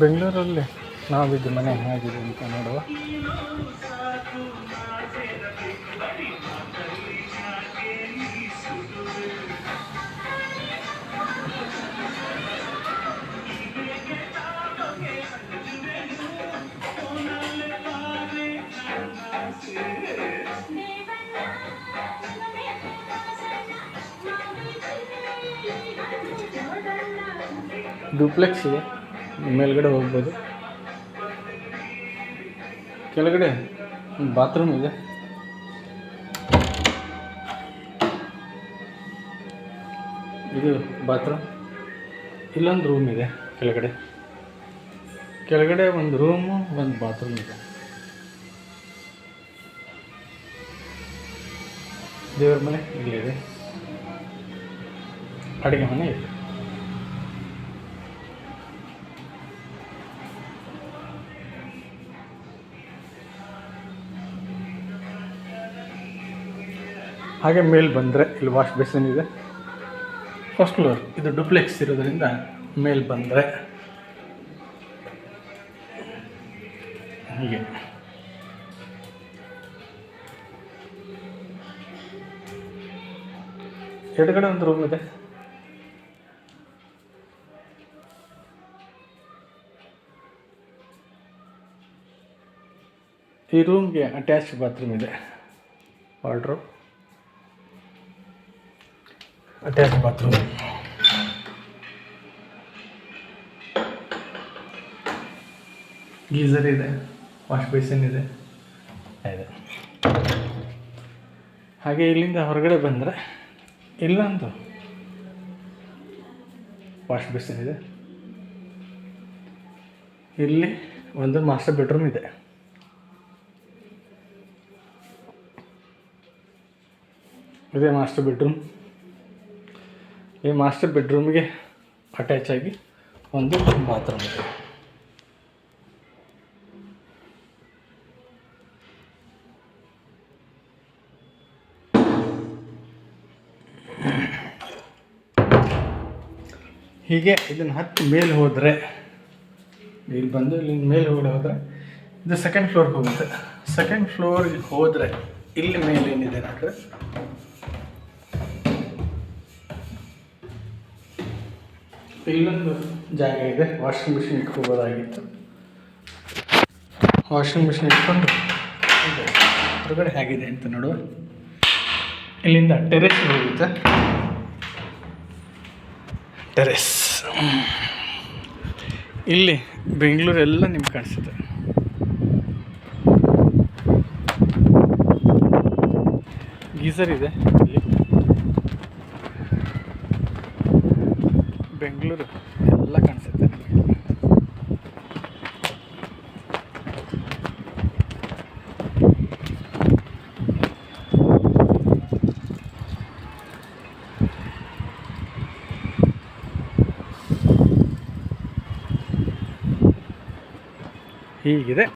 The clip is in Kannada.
ಬೆಂಗಳೂರಲ್ಲಿ ನಾವಿದ್ದು ಮನೆ ಹೇಗಿದೆ ಅಂತ ನೋಡುವ. ಡ್ಯೂಪ್ಲೆಕ್ಸ್ ಇದೆ, ಮೇಲ್ಗಡೆ ಹೋಗ್ಬೋದು. ಕೆಳಗಡೆ ಬಾತ್ರೂಮ್ ಇದೆ. ಇದು ಬಾತ್ರೂಮ್. ಇಲ್ಲೊಂದು ರೂಮ್ ಇದೆ ಕೆಳಗಡೆ ಒಂದು ರೂಮು, ಒಂದು ಬಾತ್ರೂಮ್ ಇದೆ. ದೇವ್ರ ಮನೆ ಇಲ್ಲಿದೆ, ಅಡುಗೆ ಮನೆ ಇದೆ. ಹಾಗೆ ಮೇಲೆ ಬಂದರೆ ಇಲ್ಲಿ ವಾಶ್ ಬೇಸಿನ್ ಇದೆ. ಫಸ್ಟ್ ಫ್ಲೋರ್, ಇದು ಡುಪ್ಲೆಕ್ಸ್ ಇರೋದ್ರಿಂದ ಮೇಲೆ ಬಂದರೆ ಹೀಗೆ ಎಡಗಡೆ ಒಂದು ರೂಮ್ ಇದೆ. ಈ ರೂಮ್ಗೆ ಅಟ್ಯಾಚ್ ಬಾತ್ರೂಮ್ ಇದೆ, ವಾರ್ಡ್ರೋಬ್, ಅಟ್ಯಾಚ್ ಬಾತ್ರೂಮ್. ಗೀಸರ್ ಇದೆ, ವಾಶ್ ಬೇಸಿನ್ ಇದೆ. ಹಾಗೆ ಇಲ್ಲಿಂದ ಹೊರಗಡೆ ಬಂದರೆ ಇಲ್ಲೊಂದು ವಾಶ್ ಬೇಸಿನ್ ಇದೆ. ಇಲ್ಲಿ ಒಂದು ಮಾಸ್ಟರ್ ಬೆಡ್ರೂಮ್ ಇದೆ. ಇದೇ ಮಾಸ್ಟರ್ ಬೆಡ್ರೂಮ್. ಈ ಮಾಸ್ಟರ್ ಬೆಡ್ರೂಮ್ಗೆ ಅಟ್ಯಾಚ್ ಆಗಿ ಒಂದು ಬಾತ್ರೂಮ್ ಇದೆ. ಹೀಗೆ ಇದನ್ನು ಹತ್ತಿ ಮೇಲೆ ಹೋದರೆ, ಇಲ್ಲಿ ಬಂದು ಇಲ್ಲಿಂದ ಮೇಲೆ ಹೋದರೆ ಇದು ಸೆಕೆಂಡ್ ಫ್ಲೋರ್ಗೆ ಹೋಗುತ್ತೆ. ಸೆಕೆಂಡ್ ಫ್ಲೋರ್ಗೆ ಹೋದರೆ ಇಲ್ಲಿ ಮೇಲೆ ಏನಿದೆ ನೋಡ್ರೆ, ಇಲ್ಲೊಂದು ಜಾಗ ಇದೆ. ವಾಷಿಂಗ್ ಮಿಷಿನ್ ಇಟ್ಕೋಬೋದಾಗಿತ್ತು. ವಾಷಿಂಗ್ ಮಿಷಿನ್ ಇಟ್ಕೊಂಡು ಹೊರಗಡೆ ಹೇಗಿದೆ ಅಂತ ನೋಡುವ. ಇಲ್ಲಿಂದ ಟೆರೆಸ್ ಹೋಗುತ್ತೆ. ಟೆರೆಸ್ ಇಲ್ಲಿ ಬೆಂಗಳೂರೆಲ್ಲ ನಿಮ್ಗೆ ಕಾಣಿಸುತ್ತೆ. ಗೀಸರ್ ಇದೆ ಇಲ್ಲಿ. ಬೆಂಗಳೂರು ಎಲ್ಲ ಕಾಣಿಸುತ್ತೆ ನಿಮಗೆ. ಹೀಗಿದೆ